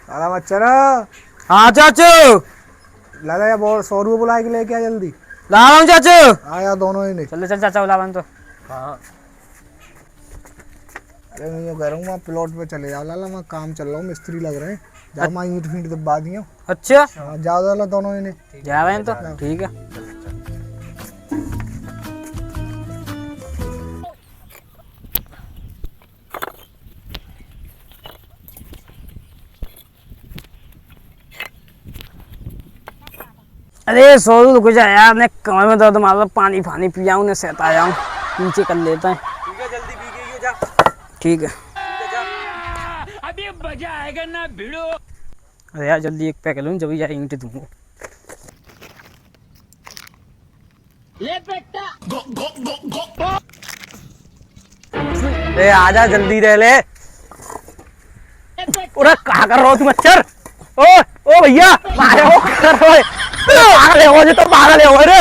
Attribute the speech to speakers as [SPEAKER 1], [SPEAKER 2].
[SPEAKER 1] साला मच्छर।
[SPEAKER 2] हाँ चाचू।
[SPEAKER 1] लाला या बहुत 100 रुपये बुला के लेके आ जल्दी।
[SPEAKER 2] ला रहा हूँ चाचू।
[SPEAKER 1] आया दोनों ही ने।
[SPEAKER 2] चल चल चाचा बुला तो।
[SPEAKER 1] हाँ। अरे मैं ये कह रहा हूँ वहाँ प्लॉट पे चले जाओ लाला, मैं काम चल रहा हूँ, मिस्त्री लग रहे हैं। जाओ मैं ईंट फींट दबा दी हूँ।
[SPEAKER 2] अच्छा
[SPEAKER 1] हाँ जाओ लाला दोनों ही ने।
[SPEAKER 2] जा रहे हैं तो ठीक है। अरे सोनू रुक जा यार, ने कमर में दर्द मार रहा, पानी फानी पिया हूँ, ने सेट आया हूँ, नीचे कर लेता है।
[SPEAKER 3] ठीक है जल्दी पी के जा।
[SPEAKER 2] ठीक है।
[SPEAKER 3] अभी मजा आएगा ना भिड़ो।
[SPEAKER 2] अरे यार जल्दी एक पैक लूँ, जब यार ईंट दूंगा।
[SPEAKER 3] ले बेटा।
[SPEAKER 2] अरे आजा जल्दी रह ले। अरे कहाँ कर रहा हो तुम मच्छर? ओ भैया मारे हो, कर रहे हो पागल है वो, तो पागल है वो रे।